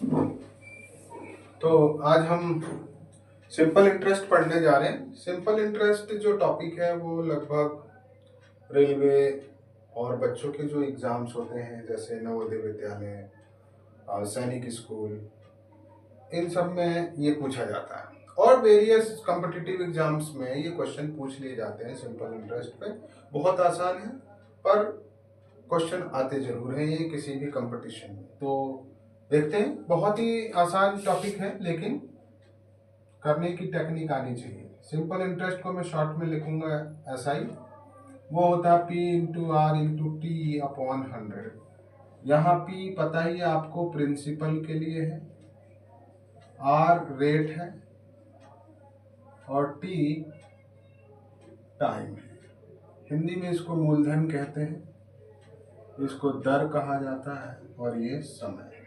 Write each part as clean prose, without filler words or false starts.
तो आज हम सिंपल इंटरेस्ट पढ़ने जा रहे हैं। सिंपल इंटरेस्ट जो टॉपिक है वो लगभग रेलवे और बच्चों के जो एग्ज़ाम्स होते हैं जैसे नवोदय विद्यालय, सैनिक स्कूल, इन सब में ये पूछा जाता है और वेरियस कॉम्पिटिटिव एग्जाम्स में ये क्वेश्चन पूछ लिए जाते हैं। सिंपल इंटरेस्ट पे बहुत आसान है पर क्वेश्चन आते जरूर हैं ये किसी भी कंपटीशन में। तो देखते हैं, बहुत ही आसान टॉपिक है लेकिन करने की टेक्निक आनी चाहिए। सिंपल इंटरेस्ट को मैं शॉर्ट में लिखूंगा ऐसा ही, वो होता है P into R into T upon 100। यहाँ पी पता ही है आपको प्रिंसिपल के लिए है, आर रेट है और टी टाइम है। हिंदी में इसको मूलधन कहते हैं, इसको दर कहा जाता है और ये समय है।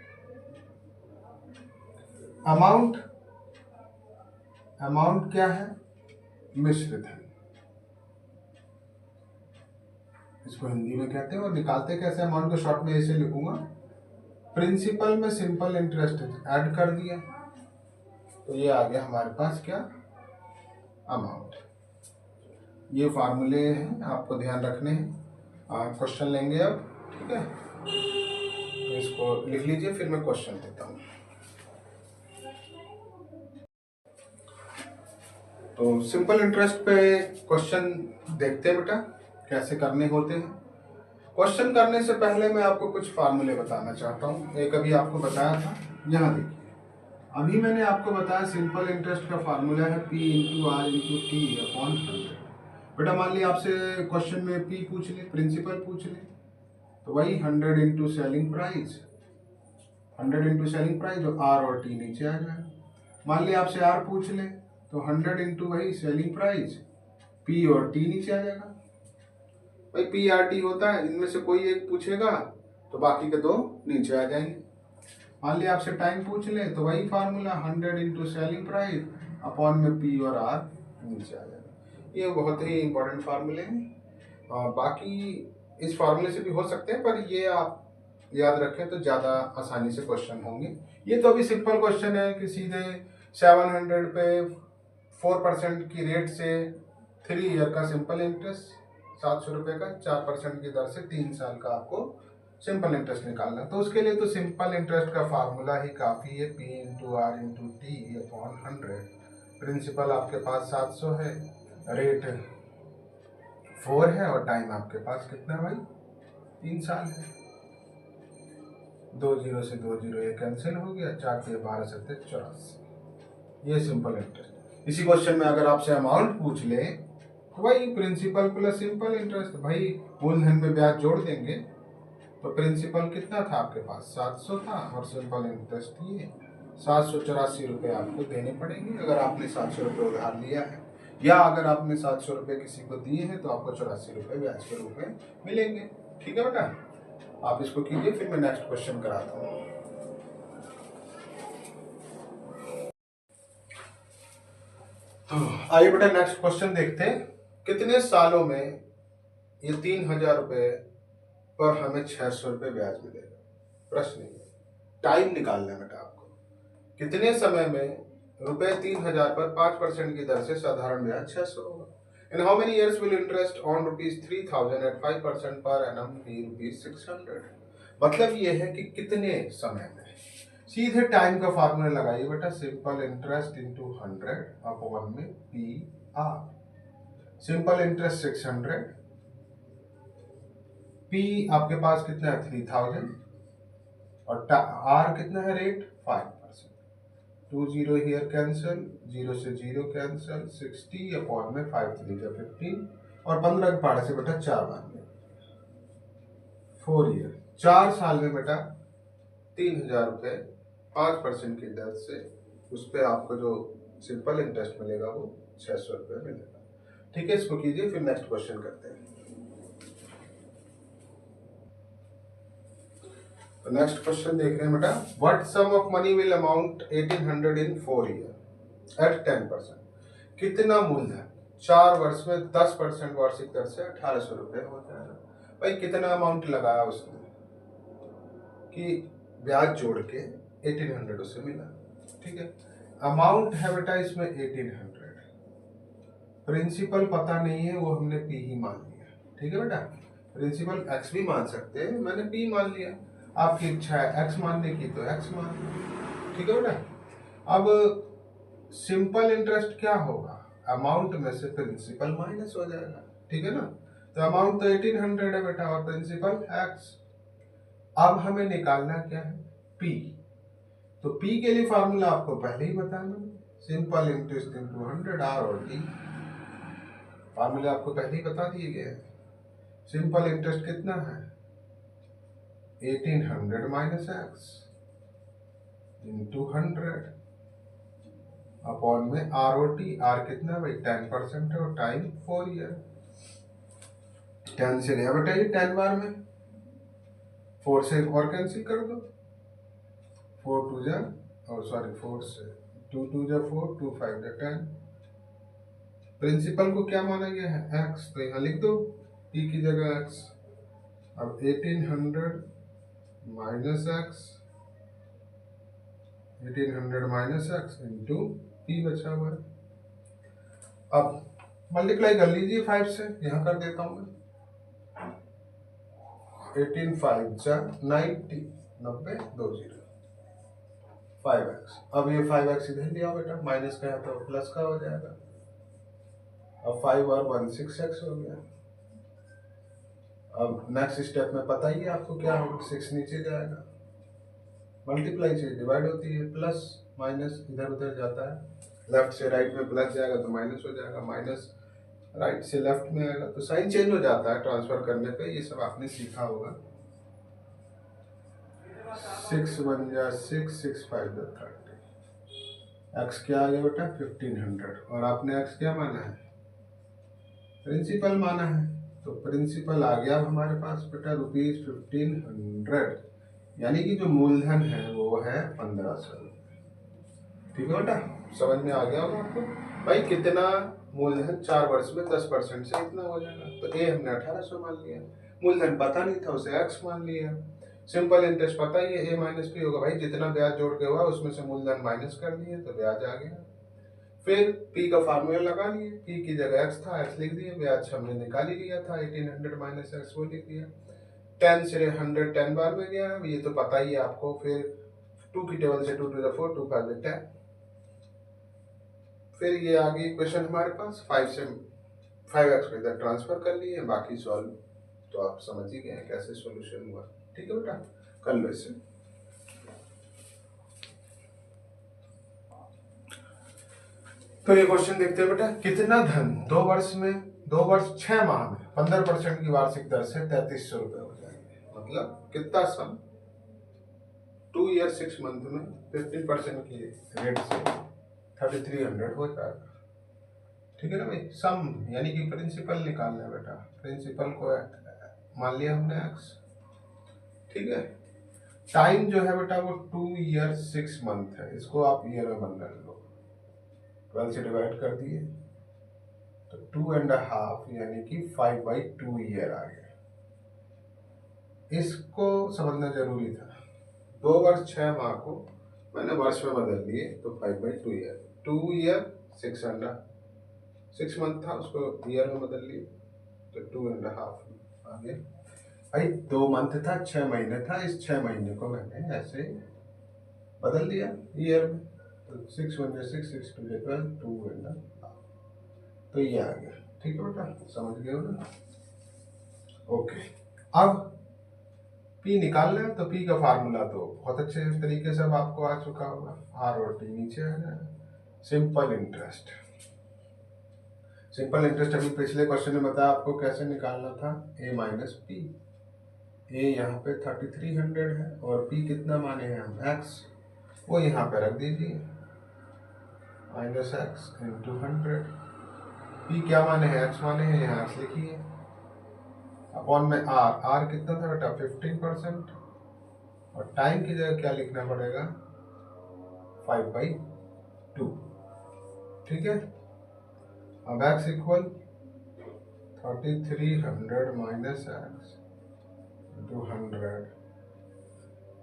अमाउंट, अमाउंट क्या है? मिश्रित है, इसको हिंदी में कहते हैं। और निकालते कैसे अमाउंट को शॉर्ट में ऐसे लिखूंगा, प्रिंसिपल में सिंपल इंटरेस्ट ऐड कर दिया तो ये आ गया हमारे पास क्या, अमाउंट। ये फार्मूले हैं, आपको ध्यान रखने हैं। क्वेश्चन लेंगे अब, ठीक है? तो इसको लिख लीजिए फिर मैं क्वेश्चन देता हूँ। तो सिंपल इंटरेस्ट पे क्वेश्चन देखते हैं बेटा कैसे करने होते हैं। क्वेश्चन करने से पहले मैं आपको कुछ फार्मूले बताना चाहता हूँ। एक अभी आपको बताया था, यहाँ देखिए अभी मैंने आपको बताया सिंपल इंटरेस्ट का फार्मूला है P into R into T upon 100। बेटा मान लिया आपसे क्वेश्चन में पी पूछ ले, प्रिंसिपल पूछ ले, तो वही 100 into selling price, 100 into selling price, जो आर और टी नीचे आ जाएगा। मान लिया आपसे आर पूछ ले तो 100 इंटू वही सेलिंग प्राइस, पी और टी नीचे आ जाएगा। भाई पी आर टी होता है, इनमें से कोई एक पूछेगा तो बाकी के दो नीचे आ जाएंगे। मान लिया आपसे टाइम पूछ ले तो वही formula 100 into selling price upon में पी और आर नीचे आ जाएगा। ये बहुत ही इंपॉर्टेंट फार्मूले हैं और बाकी इस फार्मूले से भी हो सकते हैं, पर ये आप याद रखें तो ज़्यादा आसानी से क्वेश्चन होंगे। ये तो अभी सिंपल क्वेश्चन है कि सीधे 700 पे 4% की रेट से 3 ईयर का सिंपल इंटरेस्ट 700 रुपये का 4% की दर से 3 साल का आपको सिंपल इंटरेस्ट निकालना। तो उसके लिए तो सिंपल इंटरेस्ट का फार्मूला ही काफ़ी है, P into R into T upon 100। Principal आपके पास 700 है, रेट 4 है और टाइम आपके पास कितना है भाई, 3 साल है। 2 जीरो से 2 जीरो ये कैंसिल हो गया, 4 के 12 7 84। ये सिंपल इंटरेस्ट। इसी क्वेश्चन में अगर आपसे अमाउंट पूछ ले तो भाई प्रिंसिपल प्लस सिंपल इंटरेस्ट, भाई मूलधन में ब्याज जोड़ देंगे तो प्रिंसिपल कितना था आपके पास, 700 था और सिंपल इंटरेस्ट ये 784 रुपये आपको देने पड़ेंगे अगर आपने 700 रुपये उधार लिया है, या अगर आपने 700 रुपये किसी को दिए हैं तो आपको 84 रुपये ब्याज के रूप में मिलेंगे। ठीक है बेटा, आप इसको कीजिए फिर मैं नेक्स्ट क्वेश्चन कराता हूँ। तो आइए बेटा नेक्स्ट क्वेश्चन देखते हैं। कितने सालों में ये 3000 रुपये पर हमें 600 रुपये ब्याज मिलेगा? प्रश्न है, टाइम निकालना है बेटा आपको। कितने समय में रुपये 3000 पर 5% की दर से साधारण ब्याज 600 होगा? In how many years will interest on ₹3000 at 5% per annum B ₹600? मतलब ये है कि कितने समय में। सीधे टाइम का फार्मूला लगाइए बेटा, सिंपल इंटरेस्ट इंटू 100 अपॉन में P R. Simple interest 600, P आपके पास कितना है 3000 और आर कितना है रेट 5%। 2 जीरो हियर कैंसिल, 0 से 0 कैंसिल, 60 अपॉन में 5 3 का 15 और 15 के पहाड़े से बेटा 4 बार में 4 ईयर, 4 साल में बेटा 3000 रुपये 5% की दर से उस पर आपको जो सिंपल इंटरेस्ट मिलेगा वो 600 रुपये मिलेगा। ठीक है, इसको कीजिए फिर नेक्स्ट क्वेश्चन करते हैं। तो नेक्स्ट क्वेश्चन देख रहे हैं बेटा, what sum of money will amount 1800 in 4 year at 10%? कितना मूलधन 4 वर्ष में 10% वार्षिक दर से 1800 रुपये हो जाएगा? भाई कितना अमाउंट लगाया उसने कि ब्याज जोड़ के 1800 उससे मिला, ठीक है। अमाउंट है बेटा इसमें 1800, प्रिंसिपल पता नहीं है, वो हमने पी ही मान लिया, ठीक है बेटा। प्रिंसिपल एक्स भी मान सकते हैं, मैंने पी मान लिया। आपकी इच्छा है एक्स मानने की तो एक्स मान लो, ठीक है बेटा। अब सिंपल इंटरेस्ट क्या होगा, अमाउंट में से प्रिंसिपल माइनस हो जाएगा, ठीक है ना। तो अमाउंट तो 1800 है बेटा और प्रिंसिपल एक्स। अब हमें निकालना क्या है, पी। तो पी के लिए फार्मूला आपको पहले ही बताना, सिंपल इंटरेस्ट इंटू 100 आर और टी। फार्मूला आपको पहले ही बता दिए गए हैं। सिंपल इंटरेस्ट कितना है, 1800 माइनस एक्स इंटू 100 अपॉन में आर ओ टी। आर कितना भाई 10% है और टाइम 4 ईयर। 10 से गया बेटा ये 10 बार में, 4 से और कैंसिल कर दो, 4 टू जा और सॉरी 4 से 2 टू जा 4, 2 5 जा 10। प्रिंसिपल को क्या माना गया है एक्स, तो यहाँ लिख दो पी की जगह एक्स। अब 1800 minus x, 1800 minus x into P बचा हुआ है। अब मल्टीप्लाई कर लीजिए 5 से, यहाँ कर देता हूँ मैं, 18 5 जा 90, 90 2 0 5x। अब ये 5x इधर लिया बेटा, माइनस का है तो प्लस का हो जाएगा। अब 5 और 1 6x हो गया। अब नेक्स्ट स्टेप में पता ही है आपको क्या होगा, 6 नीचे जाएगा, मल्टीप्लाई से डिवाइड होती है, प्लस माइनस इधर उधर जाता है, लेफ्ट से राइट में प्लस जाएगा तो माइनस हो जाएगा, माइनस राइट से लेफ्ट में आएगा तो साइन चेंज हो जाता है ट्रांसफर करने पे, ये सब आपने सीखा होगा। 6 1 जा 6, 6 5 जा 30। एक्स क्या आ गया बेटा 1500, और आपने एक्स क्या माना है, प्रिंसिपल माना है, तो प्रिंसिपल आ गया हमारे पास बेटा ₹1500, यानी कि जो मूलधन है वो है 1500। ठीक है बेटा, समझ में आ गया होगा आपको। भाई कितना मूलधन, 4 वर्ष में 10% से इतना हो जाएगा, तो ए हमने 1800 मान लिया। मूलधन पता नहीं था उसे एक्स मान लिया। सिंपल इंटरेस्ट पता ही है ए माइनस पी होगा, भाई जितना ब्याज जोड़ के हुआ उसमें से मूलधन माइनस कर दिए तो ब्याज आ गया। फिर पी का फार्मूला लगा लिए, पी की जगह एक्स था, एक्स लिख दिए, ब्याज हमने निकाल ही लिया था 1800 माइनस एक्स वो लिख दिया। 10 से 100 10 बार में गया, ये तो पता ही है आपको। फिर 2 की टेबल से 2 टू द 4, 2 5 10। फिर ये आ गई इक्वेशन हमारे पास, 5 से 5x को इधर ट्रांसफर कर लिए, बाकी सॉल्व तो आप समझ ही गए कैसे सॉल्यूशन हुआ। ठीक है बेटा, कर लो इसे। तो ये क्वेश्चन देखते हैं बेटा, कितना धन 2 वर्ष में 2 वर्ष 6 माह में 15% की वार्षिक दर से 3300 रुपए हो जाएंगे। मतलब कितना सम 2 ईयर 6 मंथ में 15% की रेट से 3300 हो जाएगा। ठीक है ना भाई, सम यानी कि प्रिंसिपल निकालना है बेटा। प्रिंसिपल को मान लिया हमने एक्स, ठीक है। टाइम जो है बेटा वो 2 ईयर 6 मंथ है, इसको आप ईयर में बदल लो, 12 से डिवाइड कर दिए तो 2.5 यानी कि 5/2 ईयर आ गया। इसको समझना जरूरी था। 2 वर्ष 6 माह को मैंने वर्ष में बदल दिए तो 5/2 ईयर, 2 ईयर 6 मंथ था, उसको ईयर में बदल लिए तो 2.5 आ गया। भाई 2 मंथ था, 6 महीने था, इस 6 महीने को मैंने ऐसे बदल दिया ईयर में, तो 6 1 6 6 2 12 2.5, तो ये आ गया। ठीक है बेटा, समझ गए हो ना। ओके, अब पी निकालना है तो पी का फार्मूला तो बहुत अच्छे तरीके से अब आपको आ चुका होगा, आर और टी नीचे आ जाएगा। सिंपल इंटरेस्ट, सिंपल इंटरेस्ट अभी पिछले क्वेश्चन में बताया आपको कैसे निकालना था, ए माइनस पी। ए यहाँ पे 3300 है और पी कितना माने हैं हम एक्स, वो यहाँ पे रख दीजिए, माइनस एक्स इंटू 100। पी क्या माने हैं, एक्स माने हैं, यहाँ एक्स लिखिए, अपॉन में आर। आर कितना था बेटा 15%, और टाइम की जगह क्या लिखना पड़ेगा 5/2। ठीक है, अब x equal 3300 minus x into 100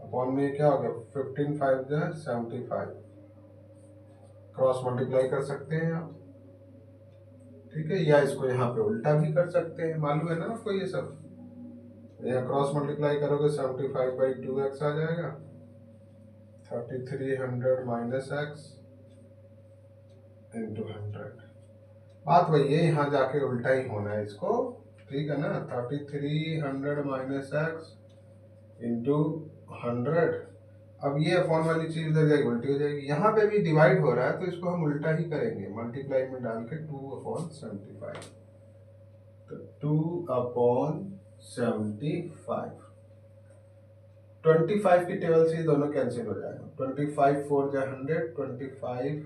upon में क्या हो गया 15 5 जो 75, क्रॉस मल्टीप्लाई कर सकते हैं आप, ठीक है, या इसको यहाँ पे उल्टा भी कर सकते हैं, मालूम है ना आपको ये सब। यहाँ क्रॉस मल्टीप्लाई करोगे 75/2x आ जाएगा, 3300 माइनस एक्स इंटू 100। बात वही है, यहाँ जाके उल्टा ही होना है इसको, ठीक है ना। 3300 माइनस एक्स इंटू 100। अब ये अपॉन वाली चीज उधर जाएगी उल्टी हो जाएगी, यहाँ पे भी डिवाइड हो रहा है तो इसको हम उल्टा ही करेंगे, मल्टीप्लाई में डाल के 2/75, तो 2/75। 25 की टेबल से ये दोनों कैंसिल हो जाएगा, 25 4 जा 100, 25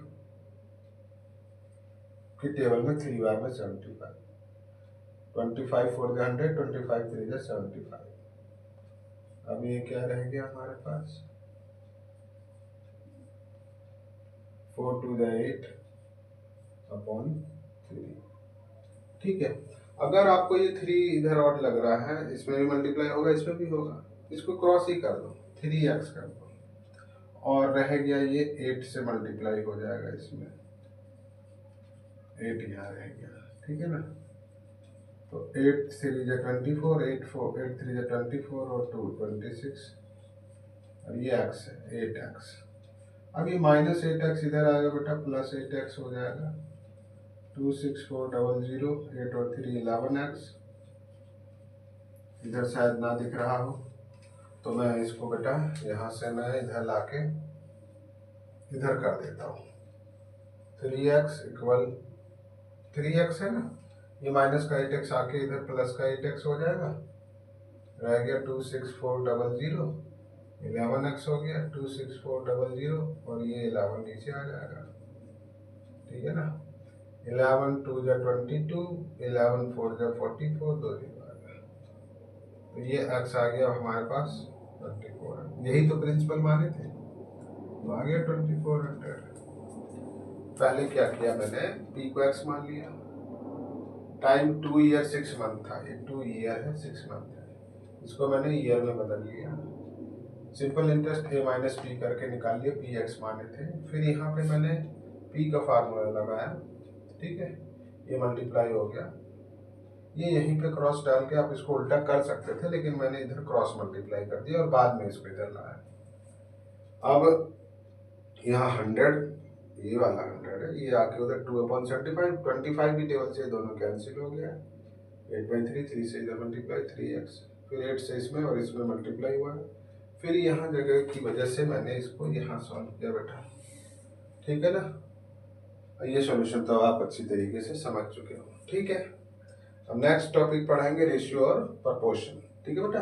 की टेबल में 3 बार में 75, 25 4 जा 100, 25 3 जा 75। अब ये क्या रह गया हमारे पास, 4 2 जा 8/3, ठीक है। अगर आपको ये 3 इधर और लग रहा है, इसमें भी मल्टीप्लाई होगा इसमें भी होगा, इसको क्रॉस ही कर दो, 3x कर दो, और रह गया ये 8 से मल्टीप्लाई हो जाएगा इसमें, 8 यहाँ रह गया, ठीक है ना। तो 8 3 जा 24, 8 3 जा 24 और 2 26, और ये x है 8x। अब ये माइनस 8x इधर आएगा बेटा, प्लस 8x हो जाएगा, 2 6 4 0 0, 8 और 3 11x। इधर शायद ना दिख रहा हो तो मैं इसको बेटा यहाँ से मैं इधर लाके इधर कर देता हूँ, 3x इक्वल 3x है ना, ये माइनस का 8x आके इधर प्लस का 8x हो जाएगा, रह गया 2 6 4 0 0, 11x हो गया, 2 6 4 0 0, और ये 11 नीचे आ जाएगा, ठीक है ना। 11 2 जा 22, 11 4 जा 44, 2 0 आ गया, तो ये x आ गया हमारे पास 2400, यही तो प्रिंसिपल माने थे, तो आ गया 2400। पहले क्या किया मैंने, p को x मान लिया, टाइम 2 ईयर 6 मंथ था, ये 2 ईयर है 6 मंथ है, इसको मैंने ईयर में बदल लिया, simple interest a minus P करके निकाल लिया, पी एक्स माने थे। फिर यहाँ पे मैंने p का फार्मूला लगाया, ठीक है, ये मल्टीप्लाई हो गया, ये यहीं पे क्रॉस डाल के आप इसको उल्टा कर सकते थे, लेकिन मैंने इधर क्रॉस मल्टीप्लाई कर दिया और बाद में इसको इधर लाया। अब यहाँ 100, ये वाला 100 है, ये आके उधर 2/75, 25 की टेबल से दोनों कैंसिल हो गया, 8/3, 3 से इधर मल्टीप्लाई 3x, फिर 8 से इसमें और इसमें मल्टीप्लाई हुआ, फिर यहाँ जगह की वजह से मैंने इसको यहाँ सॉल्व किया बेटा, ठीक है ना। ये सॉल्यूशन तो आप अच्छी तरीके से समझ चुके हो, ठीक है। अब नेक्स्ट टॉपिक पढ़ाएंगे रेशियो और प्रपोर्शन, ठीक है बेटा।